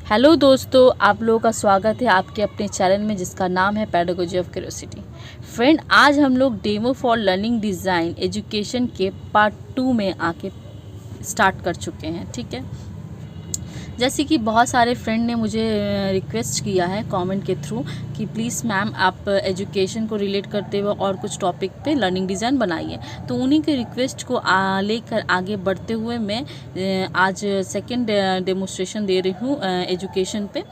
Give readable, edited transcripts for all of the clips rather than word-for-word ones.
Hello दोस्तों, आप लोगों का स्वागत है आपके अपने चैनल में जिसका नाम है पेडागोजी ऑफ क्यूरियोसिटी। फ्रेंड, आज हम लोग demo for learning design education के पार्ट 2 में आके स्टार्ट कर चुके हैं। ठीक है, जैसे कि बहुत सारे फ्रेंड ने मुझे रिक्वेस्ट किया है कमेंट के थ्रू कि प्लीज़ मैम आप एजुकेशन को रिलेट करते हुए और कुछ टॉपिक पे लर्निंग डिज़ाइन बनाइए। तो उन्हीं के रिक्वेस्ट को लेकर आगे बढ़ते हुए मैं आज सेकंड डेमोस्ट्रेशन दे रही हूँ एजुकेशन पे।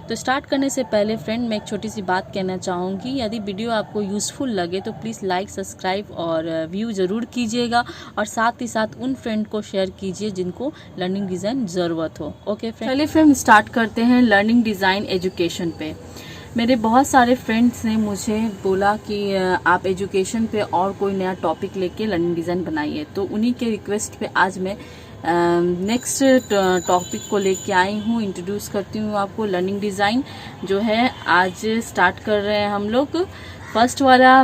तो स्टार्ट करने से पहले फ्रेंड मैं एक छोटी सी बात कहना चाहूँगी, यदि वीडियो आपको यूज़फुल लगे तो प्लीज़ लाइक, सब्सक्राइब और व्यू ज़रूर कीजिएगा और साथ ही साथ उन फ्रेंड को शेयर कीजिए जिनको लर्निंग डिज़ाइन ज़रूरत हो। ओके फ्रेंड, चलिए फ्रेंड स्टार्ट करते हैं लर्निंग डिज़ाइन एजुकेशन पे। मेरे बहुत सारे फ्रेंड्स ने मुझे बोला कि आप एजुकेशन पे और कोई नया टॉपिक लेके लर्निंग डिज़ाइन बनाइए, तो उन्हीं के रिक्वेस्ट पे आज मैं नेक्स्ट टॉपिक को लेके आई हूँ। इंट्रोड्यूस करती हूँ आपको लर्निंग डिज़ाइन जो है। आज स्टार्ट कर रहे हैं हम लोग। फर्स्ट वाला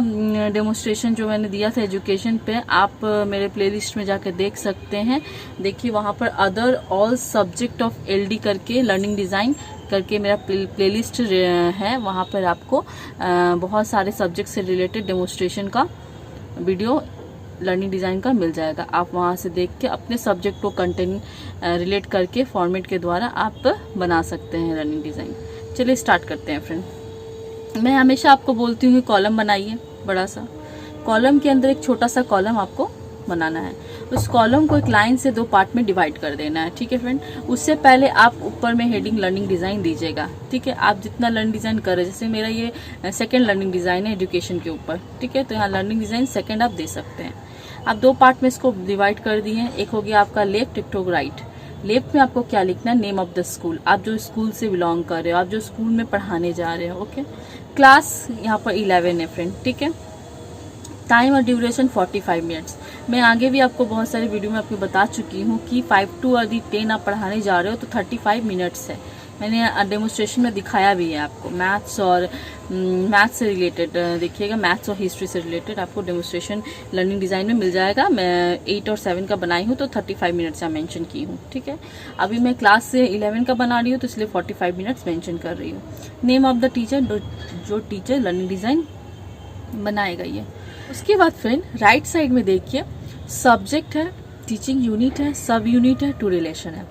डेमोस्ट्रेशन जो मैंने दिया था एजुकेशन पे, आप मेरे प्लेलिस्ट में जाकर देख सकते हैं। देखिए वहाँ पर other all subject of LD करके लर्निंग डिज़ाइन करके मेरा प्लेलिस्ट है। वहाँ पर आपको बहुत सारे सब्जेक्ट से रिलेटेड डेमोस्ट्रेशन का वीडियो लर्निंग डिज़ाइन का मिल जाएगा। आप वहाँ से देख के अपने सब्जेक्ट को कंटेंट रिलेट करके फॉर्मेट के द्वारा आप बना सकते हैं लर्निंग डिज़ाइन। चलिए स्टार्ट करते हैं फ्रेंड। मैं हमेशा आपको बोलती हूँ कॉलम बनाइए, बड़ा सा कॉलम के अंदर एक छोटा सा कॉलम आपको बनाना है। उस कॉलम को एक लाइन से 2 पार्ट में डिवाइड कर देना है। ठीक है फ्रेंड, उससे पहले आप ऊपर में हेडिंग लर्निंग डिज़ाइन दीजिएगा। ठीक है, आप जितना लर्निंग डिज़ाइन करें, जैसे मेरा ये सेकंड लर्निंग डिज़ाइन है एजुकेशन के ऊपर। ठीक है, तो यहाँ लर्निंग डिज़ाइन सेकंड आप दे सकते हैं। आप 2 पार्ट में इसको डिवाइड कर दिए हैं। एक हो गया आपका लेफ्ट, एक तो राइट। लेफ्ट में आपको क्या लिखना है? नेम ऑफ द स्कूल, आप जो स्कूल से बिलोंग कर रहे हो, आप जो स्कूल में पढ़ाने जा रहे हो। ओके, क्लास यहाँ पर 11 है फ्रेंड। ठीक है, टाइम और ड्यूरेशन 45 मिनट्स। मैं आगे भी आपको बहुत सारे वीडियो में आपको बता चुकी हूँ कि 5 to 10 आप पढ़ाने जा रहे हो तो 35 मिनट्स है। मैंने डेमोस्ट्रेशन में दिखाया भी है आपको। मैथ्स से रिलेटेड देखिएगा, मैथ्स और हिस्ट्री से रिलेटेड आपको डेमोस्ट्रेशन लर्निंग डिज़ाइन में मिल जाएगा। मैं 8 और 7 का बनाई हूँ तो 35 मिनट्स यहाँ मेंशन की हूँ। ठीक है, अभी मैं क्लास से 11 का बना रही हूँ तो इसलिए 45 मिनट्स मेंशन कर रही हूँ। नेम ऑफ द टीचर, जो टीचर लर्निंग डिज़ाइन बनाएगा ये। उसके बाद फ्रेंड राइट साइड में देखिए, सब्जेक्ट है, टीचिंग यूनिट है, सब यूनिट है, टू रिलेशन है।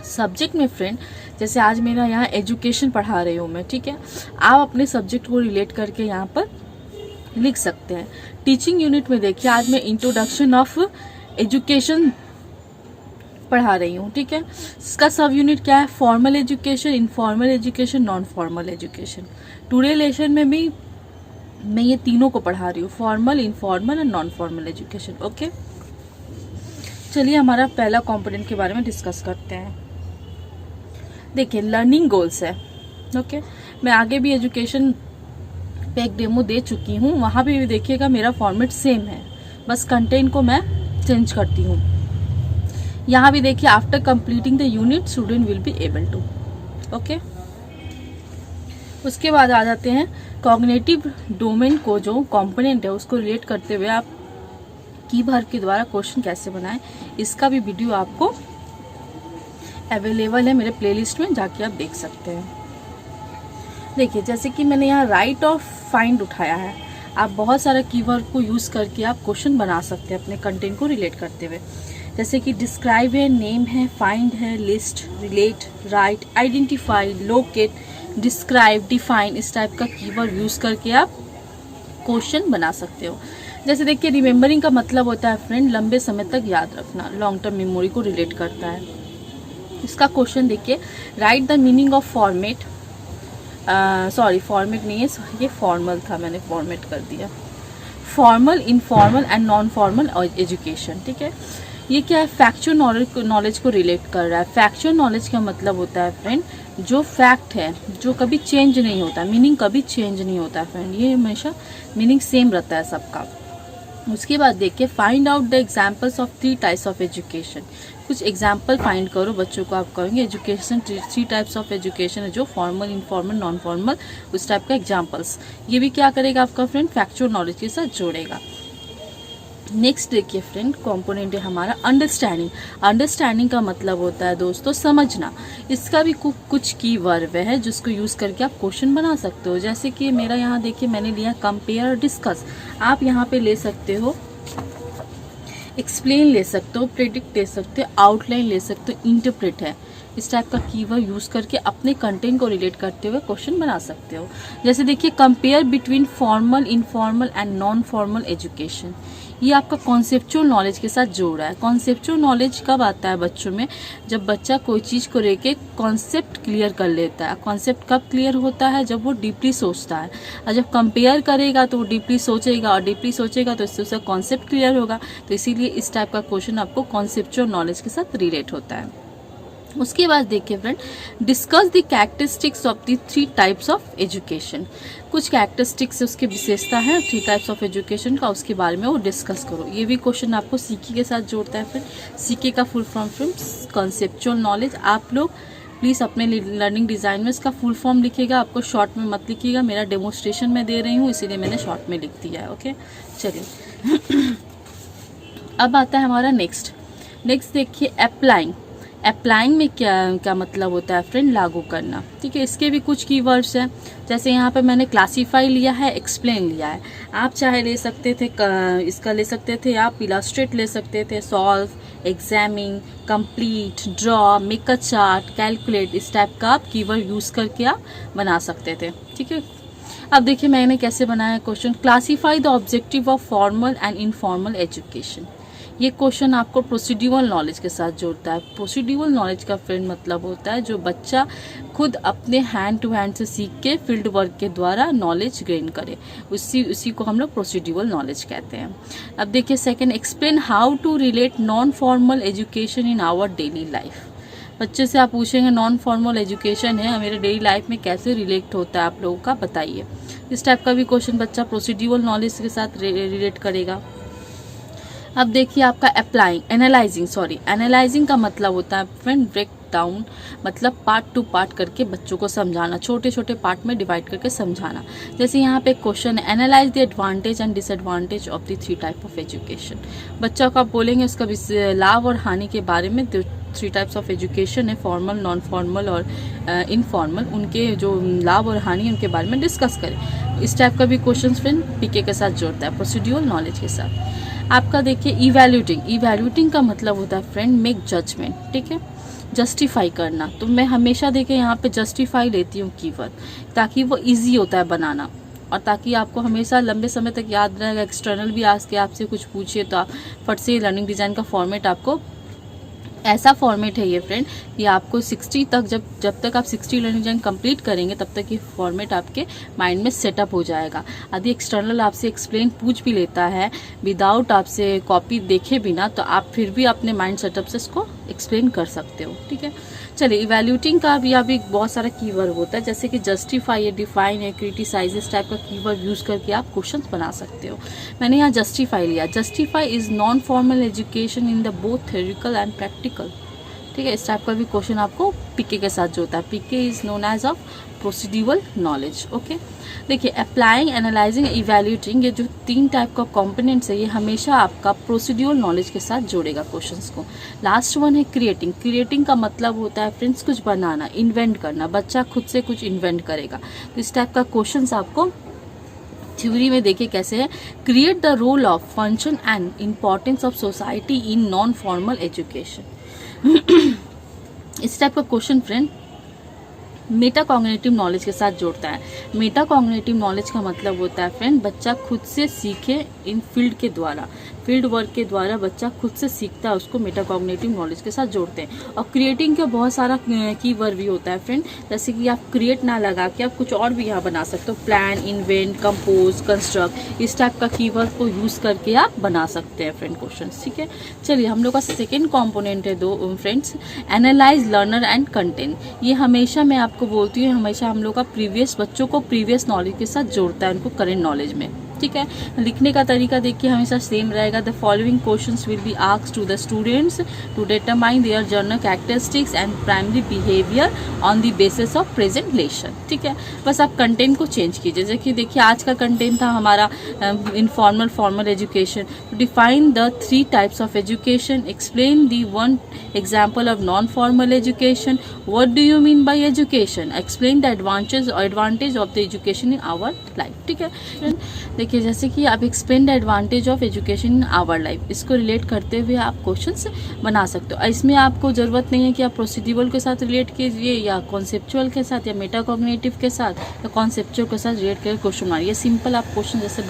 सब्जेक्ट में फ्रेंड जैसे आज मेरा यहाँ एजुकेशन पढ़ा रही हूँ मैं। ठीक है, आप अपने सब्जेक्ट को रिलेट करके यहाँ पर लिख सकते हैं। टीचिंग यूनिट में देखिए, आज मैं इंट्रोडक्शन ऑफ एजुकेशन पढ़ा रही हूँ। ठीक है, इसका सब यूनिट क्या है? Formal education, informal education, non formal education. To relation में भी मैं ये तीनों को पढ़ा रही हूँ, फॉर्मल, इनफॉर्मल और नॉन फॉर्मल एजुकेशन। ओके, चलिए हमारा पहला कंपोनेंट के बारे में डिस्कस करते हैं। देखिए लर्निंग गोल्स है। ओके, मैं आगे भी एजुकेशन पे एक डेमो दे चुकी हूँ, वहाँ भी देखिएगा मेरा फॉर्मेट सेम है, बस कंटेंट को मैं चेंज करती हूँ। यहाँ भी देखिए, after completing the unit student will be able to. Okay, उसके बाद आ जाते हैं कॉग्निटिव डोमेन को, जो कंपोनेंट है उसको रिलेट करते हुए आप कीवर्ड के द्वारा क्वेश्चन कैसे बनाएं, इसका भी वीडियो आपको अवेलेबल है मेरे प्लेलिस्ट में, जाके आप देख सकते हैं। देखिए जैसे कि मैंने यहाँ राइट और फाइंड उठाया है, आप बहुत सारा कीवर्ड को यूज करके आप क्वेश्चन बना सकते हैं अपने कंटेंट को रिलेट करते हुए। जैसे कि डिस्क्राइब है, नेम है, फाइंड है, list, relate, right, identify, locate, describe, define, इस टाइप का कीवर्ड यूज करके आप क्वेश्चन बना सकते हो। जैसे देखिए रिमेम्बरिंग का मतलब होता है फ्रेंड लंबे समय तक याद रखना, लॉन्ग टर्म मेमोरी को रिलेट करता है। इसका क्वेश्चन देखिए, right the meaning of format, sorry format नहीं है, ये फॉर्मल था, मैंने फॉर्मेट कर दिया। Formal, informal and non formal education. ठीक है, ये क्या है? फैक्चुअल नॉलेज को रिलेट कर रहा है। फैक्चुअल नॉलेज का मतलब होता है फ्रेंड जो फैक्ट है, जो कभी चेंज नहीं होता, मीनिंग कभी चेंज नहीं होता है फ्रेंड, ये हमेशा मीनिंग सेम रहता है सबका। उसके बाद देखिए, find out the examples of 3 types of education. कुछ एग्जाम्पल फाइंड करो, बच्चों को आप कहेंगे एजुकेशन 3 टाइप्स ऑफ एजुकेशन है, जो फॉर्मल, इनफॉर्मल, नॉन फॉर्मल, उस टाइप का एग्जाम्पल्स। ये भी क्या करेगा आपका फ्रेंड? फैक्चुअल नॉलेज के साथ जोड़ेगा। नेक्स्ट देखिए फ्रेंड, कंपोनेंट है हमारा अंडरस्टैंडिंग। अंडरस्टैंडिंग का मतलब होता है दोस्तों समझना। इसका भी कुछ की वर्ब है जिसको यूज़ करके आप क्वेश्चन बना सकते हो। जैसे कि मेरा यहाँ देखिए मैंने लिया कंपेयर और डिस्कस। आप यहाँ पे ले सकते हो एक्सप्लेन, ले सकते हो प्रेडिक्ट, ले सकते हो आउटलाइन, ले सकते हो इंटरप्रेट है। इस टाइप का कीवर्ड यूज़ करके अपने कंटेंट को रिलेट करते हुए क्वेश्चन बना सकते हो। जैसे देखिए compare between formal, informal and non formal education. ये आपका कॉन्सेप्चुअल नॉलेज के साथ जोड़ रहा है। कॉन्सेप्चुअल नॉलेज कब आता है बच्चों में? जब बच्चा कोई चीज़ को लेके कॉन्सेप्ट क्लियर कर लेता है। कॉन्सेप्ट कब क्लियर होता है? जब वो डीपली सोचता है। और जब कंपेयर करेगा तो वो डीपली सोचेगा, और डीपली सोचेगा तो इससे उसका कॉन्सेप्ट क्लियर होगा। तो इसीलिए इस टाइप का क्वेश्चन आपको कॉन्सेप्चुअल नॉलेज के साथ रिलेट होता है। उसके बाद देखिए friend, discuss the characteristics of the 3 types of education. कुछ कैरेक्टरिस्टिक्स उसकी विशेषता है 3 टाइप्स ऑफ एजुकेशन का, उसके बारे में वो डिस्कस करो। ये भी क्वेश्चन आपको सीके के साथ जोड़ता है फ्रेंड। सीके का full form friends conceptual knowledge. आप लोग प्लीज़ अपने लर्निंग डिज़ाइन में इसका फुल फॉर्म लिखिएगा, आपको शॉर्ट में मत लिखिएगा। मेरा डेमोन्स्ट्रेशन में दे रही हूँ इसीलिए मैंने शॉर्ट में लिख दिया है। ओके चलिए अब आता है हमारा नेक्स्ट देखिए अप्लाइंग। अप्लाइंग में क्या मतलब होता है फ्रेंड? लागू करना। ठीक है, इसके भी कुछ कीवर्ड्स हैं। जैसे यहाँ पे मैंने क्लासीफाई लिया है, एक्सप्लेन लिया है। आप चाहे ले सकते थे इसका ले सकते थे, आप इलास्ट्रेट ले सकते थे, solve, examine, complete, draw, make a chart, calculate. इस टाइप का आप कीवर्ड यूज़ करके आप बना सकते थे। ठीक है, अब देखिए मैंने कैसे बनाया question. Classify the objective of formal and informal education. ये क्वेश्चन आपको प्रोसीड्यूरल नॉलेज के साथ जोड़ता है। प्रोसीड्यूरल नॉलेज का फ्रेंड मतलब होता है जो बच्चा खुद अपने हैंड टू हैंड से सीख के फील्ड वर्क के द्वारा नॉलेज गेन करे, उसी को हम लोग प्रोसीड्यूरल नॉलेज कहते हैं। अब देखिए second, explain how to relate non formal education in our daily life. बच्चे से आप पूछेंगे नॉन फॉर्मल एजुकेशन है, मेरे डेली लाइफ में कैसे रिलेट होता है आप लोगों का बताइए। इस टाइप का भी क्वेश्चन बच्चा प्रोसीड्यूरल नॉलेज के साथ रिलेट करेगा। अब देखिए आपका एनालाइजिंग का मतलब होता है फ्रेंड ब्रेक डाउन, मतलब पार्ट टू पार्ट करके बच्चों को समझाना, छोटे छोटे पार्ट में डिवाइड करके समझाना। जैसे यहाँ पे क्वेश्चन है, analyse the advantage and disadvantage of the 3 type of education. बच्चा को आप बोलेंगे उसका लाभ और हानि के बारे में। 3 टाइप्स ऑफ एजुकेशन है, फॉर्मल, नॉन फॉर्मल और इनफॉर्मल, उनके जो लाभ और हानि उनके बारे में डिस्कस करें। इस टाइप का भी क्वेश्चन फ्रेंड पीके के साथ जोड़ता है, प्रोसीड्यूरल नॉलेज के साथ। आपका देखिए इवैल्यूएटिंग का मतलब होता है फ्रेंड मेक जजमेंट। ठीक है, जस्टिफाई करना। तो मैं हमेशा देखिए यहाँ पे जस्टिफाई लेती हूँ कीवर्ड, ताकि वो इजी होता है बनाना और ताकि आपको हमेशा लंबे समय तक याद रहेगा। एक्सटर्नल भी आज के आपसे कुछ पूछिए तो आप फट से लर्निंग डिज़ाइन का फॉर्मेट आपको ऐसा फॉर्मेट है ये फ्रेंड, ये आपको 60 तक जब तक आप 60 लर्निंग डिजाइन कंप्लीट करेंगे तब तक ये फॉर्मेट आपके माइंड में सेटअप हो जाएगा। यदि एक्सटर्नल आपसे एक्सप्लेन पूछ भी लेता है विदाउट आपसे कॉपी देखे बिना, तो आप फिर भी अपने माइंड सेटअप से इसको एक्सप्लेन कर सकते हो। ठीक है, चलिए इवैल्यूएटिंग का भी अभी बहुत सारा कीवर्ड होता है, जैसे कि जस्टिफाई है, डिफाइन है, क्रिटिसाइज, इस टाइप का कीवर्ड यूज करके आप क्वेश्चन बना सकते हो। मैंने यहाँ जस्टिफाई लिया। Justify is non formal education in the both theoretical and practical. ठीक है, इस टाइप का भी क्वेश्चन आपको पीके के साथ जो होता है। PK is known as of procedural knowledge. Okay, देखिए अप्लाइंग, एनालाइजिंग, इवैल्यूएटिंग, ये जो 3 टाइप का कॉम्पोनेंट्स है ये हमेशा आपका प्रोसीड्यूरल नॉलेज के साथ जोड़ेगा क्वेश्चंस को। लास्ट वन है क्रिएटिंग। क्रिएटिंग का मतलब होता है फ्रेंड्स कुछ बनाना, इन्वेंट करना। बच्चा खुद से कुछ इन्वेंट करेगा। तो इस टाइप का क्वेश्चंस आपको थ्योरी में देखिए कैसे है। Create the role of, function and importance of society in non formal education. इस टाइप का question friend meta cognitive knowledge के साथ जोड़ता है। मेटा कॉग्निटिव नॉलेज का मतलब होता है फ्रेंड बच्चा खुद से सीखे इन फील्ड के द्वारा, फील्ड वर्क के द्वारा बच्चा खुद से सीखता है, उसको मेटा कॉग्निटिव नॉलेज के साथ जोड़ते हैं। और क्रिएटिंग का बहुत सारा कीवर्ड भी होता है फ्रेंड, जैसे कि आप क्रिएट ना लगा के आप कुछ और भी यहाँ बना सकते हो, प्लान, इन्वेंट, कंपोज, कंस्ट्रक्ट, इस टाइप का कीवर्ड को यूज करके आप बना सकते हैं फ्रेंड क्वेश्चन। ठीक है, चलिए हम लोग का सेकेंड कॉम्पोनेंट है दो friends, analyse, learner and content. ये हमेशा मैं आपको बोलती हूँ, हमेशा हम लोग का प्रीवियस बच्चों को प्रीवियस नॉलेज के साथ जोड़ता है उनको करेंट नॉलेज में। ठीक है। लिखने का तरीका देखिए हमेशा सेम रहेगा। The following questions will be asked to the students to determine their general characteristics and primary behaviour on the basis of present lesson. ठीक है, बस आप कंटेंट को चेंज कीजिए। जैसे कि देखिए आज का कंटेंट था हमारा informal formal education. Define the 3 types of education, explain the 1 example of non formal education, what do you mean by education, explain the advantage of the education in our life. ठीक है, देखिए जैसे कि आप explain the advantage of education in our life, इसको relate करते हुए आप क्वेश्चंस बना सकते हो। इसमें आपको ज़रूरत नहीं है कि आप प्रोसीड्यूरल के साथ रिलेट कीजिए या कॉन्सेप्चुअल के साथ या मेटाकॉग्निटिव के साथ या कॉन्सेप्चुअल के साथ रिलेट करके क्वेश्चन बनाइए। सिंपल आप क्वेश्चन जैसे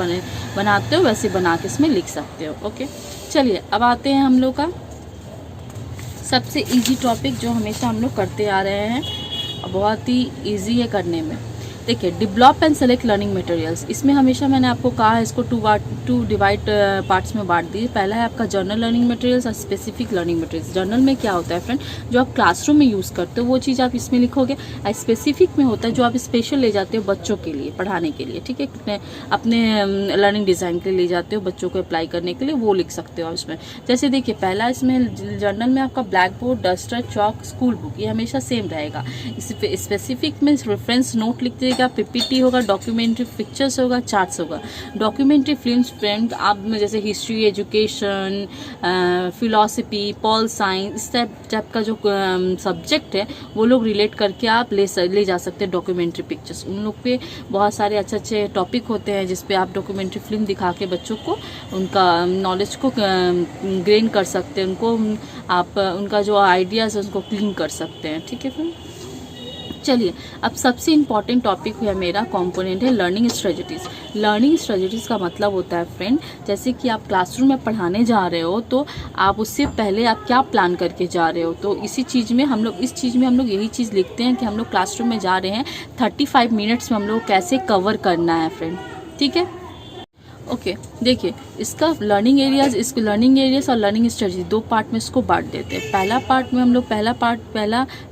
बनाते हो वैसे बना के इसमें लिख सकते हो। ओके, चलिए अब आते हैं हम लोग का सबसे ईजी टॉपिक जो हमेशा हम लोग करते आ रहे हैं, बहुत ही ईजी है करने में। देखिए develop and select learning materials, इसमें हमेशा मैंने आपको कहा है इसको 2 डिवाइड पार्ट्स में बांट दिए। पहला है आपका जर्नल लर्निंग मटेरियल्स और स्पेसिफिक लर्निंग मटेरियल्स। जर्नल में क्या होता है फ्रेंड, जो आप क्लासरूम में यूज़ करते हो वो चीज़ आप इसमें लिखोगे। स्पेसिफिक में होता है जो आप स्पेशल ले जाते हो बच्चों के लिए पढ़ाने के लिए। ठीक है, अपने लर्निंग डिज़ाइन के लिए ले जाते हो बच्चों को अप्लाई करने के लिए, वो लिख सकते हो इसमें। जैसे देखिए पहला इसमें जर्नल में आपका black board, duster, chalk, school book, ये हमेशा सेम रहेगा। स्पेसिफिक में रेफरेंस नोट लिख दीजिएगा, पीपीटी होगा, डॉक्यूमेंट्री पिक्चर्स होगा, चार्ट्स होगा। डॉक्यूमेंट्री फिल्म्स फ्रेंड आप में जैसे history, education, philosophy, pol science, इस टाइप का जो सब्जेक्ट है वो लोग रिलेट करके आप ले जा सकते हैं डॉक्यूमेंट्री पिक्चर्स। उन लोग पे बहुत सारे अच्छे अच्छे टॉपिक होते हैं जिसपे आप डॉक्यूमेंट्री फिल्म दिखा के बच्चों को उनका नॉलेज को गेन कर सकते हैं, उनको आप उनका जो आइडियाज़ है उसको क्लीन कर सकते हैं। ठीक है फ्रेंड, चलिए अब सबसे इम्पॉर्टेंट टॉपिक है मेरा कंपोनेंट है लर्निंग स्ट्रेटजीज। लर्निंग स्ट्रेटजीज का मतलब होता है फ्रेंड, जैसे कि आप क्लासरूम में पढ़ाने जा रहे हो तो आप उससे पहले आप क्या प्लान करके जा रहे हो। तो इस चीज़ में हम लोग यही चीज़ लिखते हैं कि हम लोग क्लासरूम में जा रहे हैं 35 मिनट्स में हम लोग कैसे कवर करना है फ्रेंड। ठीक है, ओके देखिए इसका लर्निंग एरियाज और लर्निंग स्ट्रेटजी 2 पार्ट में इसको बांट देते हैं। पहला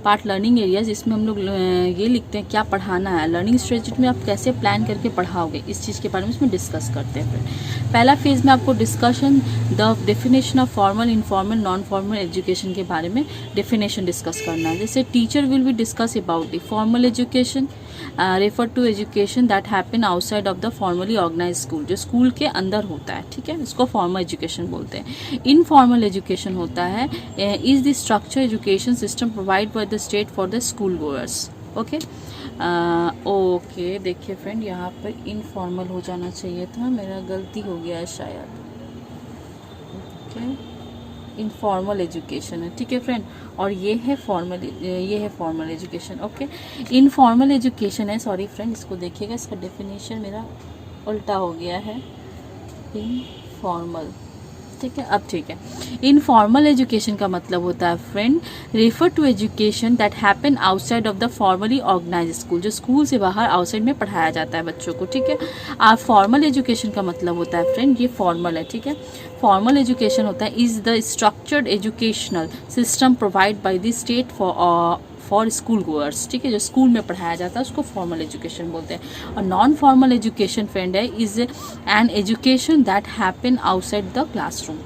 पार्ट लर्निंग एरियाज, इसमें हम लोग ये लिखते हैं क्या पढ़ाना है। लर्निंग स्ट्रेटजी में आप कैसे प्लान करके पढ़ाओगे इस चीज़ के बारे में इसमें डिस्कस करते हैं। पहला फेज में आपको discussion the definition of formal, informal, non formal education के बारे में डेफिनेशन डिस्कस करना है। जैसे teacher will be discuss about the formal education, refer to education that happen outside of the formally organise school, जो school के अंदर होता है। ठीक है, इसको फॉर्मल एजुकेशन बोलते हैं। इनफॉर्मल एजुकेशन होता है is the structure education system provide by the state for the school goers. Okay okay, देखिए फ्रेंड यहाँ पर इनफॉर्मल हो जाना चाहिए था, मेरा गलती हो गया है शायद। ओके, इनफॉर्मल एजुकेशन है। ठीक है फ्रेंड, और ये है formal education. Okay, informal education है, सॉरी फ्रेंड इसको देखिएगा, इसका डेफिनेशन मेरा उल्टा हो गया है, इनफॉर्मल। ठीक है, अब ठीक है। इनफॉर्मल एजुकेशन का मतलब होता है friend refer to education that happen outside of the formally organise school, जो स्कूल से बाहर आउटसाइड में पढ़ाया जाता है बच्चों को। ठीक है, और फॉर्मल एजुकेशन का मतलब होता है फ्रेंड, ये फॉर्मल है। ठीक है, फॉर्मल एजुकेशन होता है is the structured educational system provide by the state for school goers. ठीक है, जो स्कूल में पढ़ाया जाता है उसको फॉर्मल एजुकेशन बोलते हैं। और नॉन फॉर्मल एजुकेशन फ्रेंड है is an education that happen outside the classroom,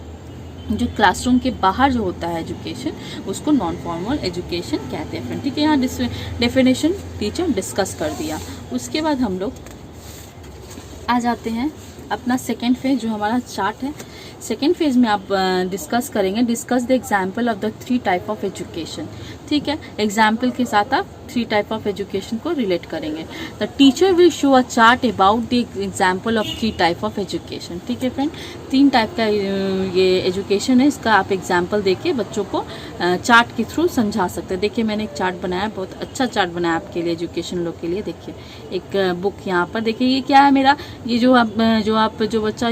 जो क्लासरूम के बाहर जो होता है एजुकेशन उसको नॉन फॉर्मल एजुकेशन कहते हैं फ्रेंड। ठीक है, यहाँ डेफिनेशन टीचर डिस्कस कर दिया। उसके बाद हम लोग आ जाते हैं अपना सेकेंड फेज जो हमारा चार्ट है। सेकेंड फेज में आप डिस्कस करेंगे, discuss the example of the 3 type of education. ठीक है, एग्जाम्पल के साथ आप 3 टाइप ऑफ एजुकेशन को रिलेट करेंगे। The teacher will show a chart about the example of 3 type of education. ठीक है फ्रेंड, 3 टाइप का ये एजुकेशन है, इसका आप एग्जाम्पल देके बच्चों को चार्ट के थ्रू समझा सकते हैं। देखिए मैंने एक चार्ट बनाया, बहुत अच्छा चार्ट बनाया आपके लिए, एजुकेशन लोग के लिए। देखिए एक बुक यहाँ पर देखिए, ये क्या है मेरा, ये जो बच्चा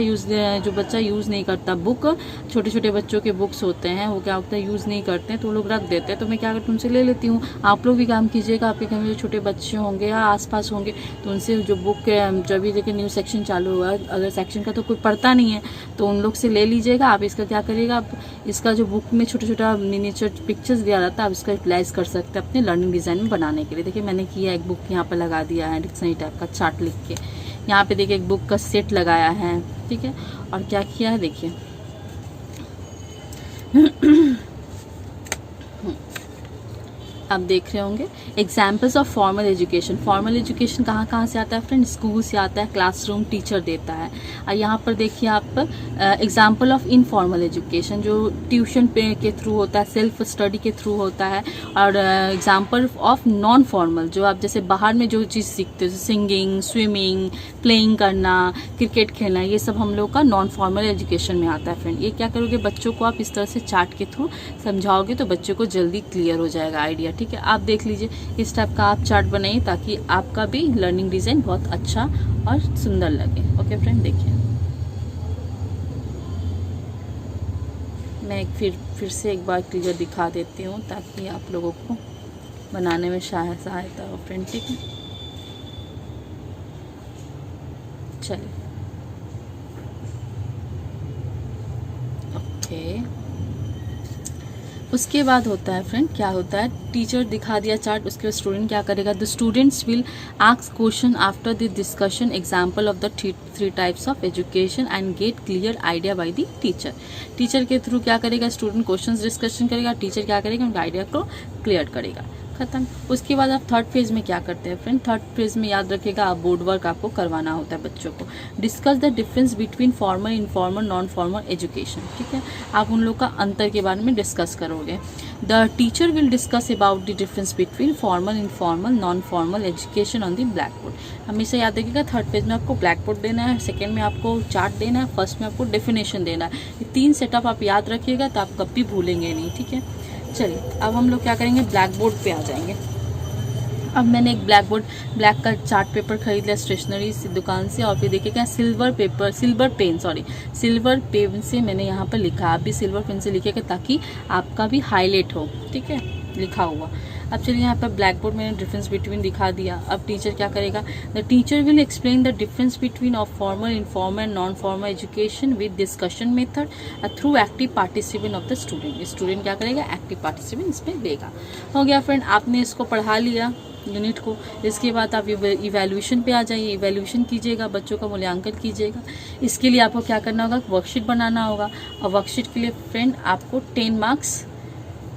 यूज़ नहीं करता, बुक छोटे छोटे बच्चों के बुक्स होते हैं, वो क्या होता है यूज़ नहीं करते हैं तो वो लोग रख देते हैं, तो मैं क्या करती हूँ उनसे ले लेती हूँ। आप लोग भी काम कीजिएगा, आपके घर में जो छोटे बच्चे होंगे या आसपास होंगे तो उनसे जो बुक जब भी देखिए न्यू सेक्शन चालू हुआ, अगर सेक्शन का तो कोई पढ़ता नहीं है तो उन लोग से ले लीजिएगा। आप इसका क्या करिएगा, आप इसका जो बुक में छोटा छोटा मिनिएचर पिक्चर्स दिया रहता है आप इसका यूटिलाइज कर सकते हैं अपने लर्निंग डिज़ाइन में बनाने के लिए। देखिए मैंने किया, एक बुक यहाँ पर लगा दिया है डिक्शनरी टाइप का चार्ट लिख के, यहाँ पे देखिए एक बुक का सेट लगाया है, ठीक है। और क्या किया है देखिए, आप देख रहे होंगे examples of formal education. Formal education कहाँ कहाँ से आता है फ्रेंड, स्कूल से आता है, क्लासरूम टीचर देता है। और यहाँ पर देखिए आप एग्जाम्पल ऑफ इनफॉर्मल एजुकेशन जो ट्यूशन पे के थ्रू होता है, सेल्फ स्टडी के थ्रू होता है। और एग्जाम्पल ऑफ नॉन फॉर्मल जो आप जैसे बाहर में जो चीज़ सीखते हो, सिंगिंग, स्विमिंग, प्लेइंग करना, क्रिकेट खेलना, ये सब हम लोग का नॉन फॉर्मल एजुकेशन में आता है फ्रेंड। ये क्या करोगे, बच्चों को आप इस तरह से चार्ट के थ्रू समझाओगे तो बच्चों को जल्दी क्लियर हो जाएगा आइडिया, ठीक है। आप देख लीजिए इस टाइप का आप चार्ट बनाइए ताकि आपका भी लर्निंग डिजाइन बहुत अच्छा और सुंदर लगे। ओके फ्रेंड, देखिए मैं फिर से एक बार क्लियर दिखा देती हूँ ताकि आप लोगों को बनाने में सहायता हो फ्रेंड, ठीक है। चलिए ओके, उसके बाद होता है फ्रेंड, क्या होता है, टीचर दिखा दिया चार्ट, उसके बाद स्टूडेंट क्या करेगा, the students will ask question after the discussion example of the three types of education and get clear idea by the teacher. Teacher के थ्रू क्या करेगा, स्टूडेंट क्वेश्चंस डिस्कशन करेगा, टीचर क्या करेगा, उनका आइडिया को क्लियर करेगा, खत्म। उसके बाद आप थर्ड फेज में क्या करते हैं फ्रेंड, थर्ड फेज में याद रखिएगा आप बोर्ड वर्क आपको करवाना होता है बच्चों को। Discuss the difference between formal, informal, non formal education, ठीक है। आप उन लोग का अंतर के बारे में डिस्कस करोगे। The teacher will discuss about the difference between formal, informal, non formal education on the black board. हमेशा याद रखिएगा थर्ड पेज में आपको ब्लैक बोर्ड देना है, सेकेंड में आपको चार्ट देना है, फर्स्ट में आपको डेफिनेशन देना है। ये 3 सेटअप आप याद रखिएगा तो आप कभी भूलेंगे नहीं, ठीक है। चलिए अब हम लोग क्या करेंगे, ब्लैक बोर्ड पे आ जाएंगे। अब मैंने एक ब्लैक का चार्ट पेपर खरीद लिया स्टेशनरी से दुकान से, और फिर देखिए क्या सिल्वर पेन से मैंने यहाँ पर लिखा। आप भी सिल्वर पेन से लिखिएगा ताकि आपका भी हाईलाइट हो, ठीक है, लिखा हुआ। अब चलिए यहाँ पर ब्लैक बोर्ड मैंने डिफरेंस बिटवीन दिखा दिया। अब टीचर क्या करेगा, the teacher will explain the difference between of formal, informal, non formal education with discussion method through active participant of the student. Student क्या करेगा, एक्टिव पार्टिसिपेंट इसमें देगा। हो गया फ्रेंड, आपने इसको पढ़ा लिया यूनिट को। इसके बाद आप इवैल्यूएशन पे आ जाइए, इवैल्यूएशन कीजिएगा, बच्चों का मूल्यांकन कीजिएगा। इसके लिए आपको क्या करना होगा, वर्कशीट बनाना होगा। और वर्कशीट के लिए फ्रेंड आपको 10 मार्क्स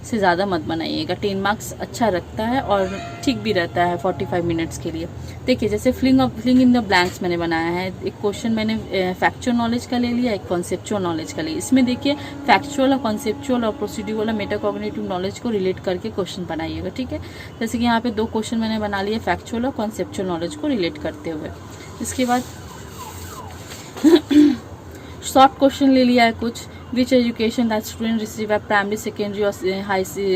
से ज़्यादा मत बनाइएगा, 10 मार्क्स अच्छा रखता है और ठीक भी रहता है 45 मिनट्स के लिए। देखिए जैसे फिलिंग इन द ब्लैंक्स मैंने बनाया है, एक क्वेश्चन मैंने फैक्चुअल नॉलेज का ले लिया, एक कॉन्सेप्चुअल नॉलेज का ले। इसमें देखिए फैक्चुअल और कॉन्सेप्चुअल और प्रोसीड्यूरल और मेटाकॉग्निटिव नॉलेज को रिलेट करके क्वेश्चन बनाइएगा, ठीक है। जैसे कि यहाँ पे 2 क्वेश्चन मैंने बना लिए फैक्चुअल और कॉन्सेप्चुअल नॉलेज को रिलेट करते हुए। इसके बाद शॉर्ट क्वेश्चन ले लिया है कुछ, which education that student receive at primary, secondary और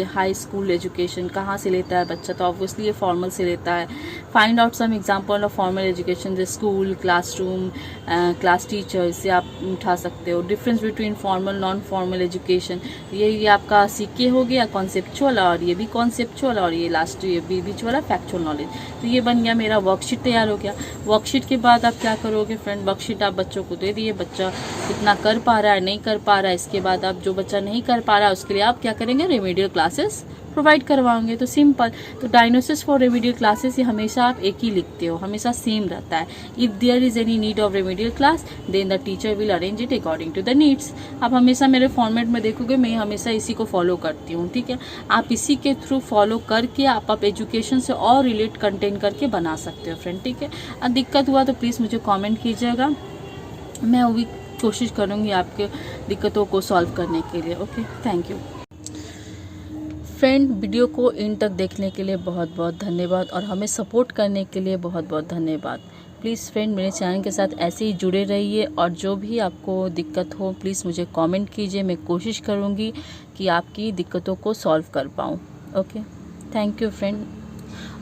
हाई स्कूल एजुकेशन, कहाँ से लेता है बच्चा, तो ऑब्वियसली ये फॉर्मल से लेता है। Find out some example of formal education, जैसे स्कूल, क्लासरूम, क्लास टीचर, इससे आप उठा सकते हो। Difference between formal, non formal education, ये आपका सीके हो गया कॉन्सेप्चुअल, और ये भी कॉन्सेप्चुअल, और ये लास्ट ये बीच वाला फैक्चुअल नॉलेज। तो ये बन गया मेरा वर्कशीट तैयार हो गया। वर्कशीट के बाद आप क्या करोगे फ्रेंड, वर्कशीट आप बच्चों को दे दिए, बच्चा कितना कर पा रहा है नहीं कर पा रहा है। इसके बाद आप जो बच्चा नहीं कर पा रहा है उसके लिए आप क्या करेंगे, रेमेडियल क्लासेस प्रोवाइड करवाओगे। तो सिंपल, तो डायग्नोसिस फॉर रेमेडियल क्लासेस ये हमेशा आप एक ही लिखते हो, हमेशा सेम रहता है। If there is any need of remedial class then the teacher will arrange it according to the needs. आप हमेशा मेरे फॉर्मेट में देखोगे मैं हमेशा इसी को फॉलो करती हूँ, ठीक है। आप इसी के थ्रू फॉलो करके आप एजुकेशन से और रिलेट कंटेंट करके बना सकते हो फ्रेंड, ठीक है। अब दिक्कत हुआ तो प्लीज़ मुझे कॉमेंट कीजिएगा, मैं वो भी कोशिश करूँगी आपके दिक्कतों को सॉल्व करने के लिए। Okay, thank you friend. Video को इन तक देखने के लिए बहुत बहुत धन्यवाद और हमें सपोर्ट करने के लिए बहुत बहुत धन्यवाद। प्लीज़ फ्रेंड मेरे चैनल के साथ ऐसे ही जुड़े रहिए और जो भी आपको दिक्कत हो प्लीज़ मुझे कमेंट कीजिए, मैं कोशिश करूँगी कि आपकी दिक्कतों को सॉल्व कर पाऊँ। Okay, thank you friend.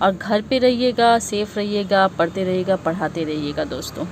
और घर पे रहिएगा, सेफ़ रहिएगा, पढ़ते रहिएगा, पढ़ाते रहिएगा दोस्तों।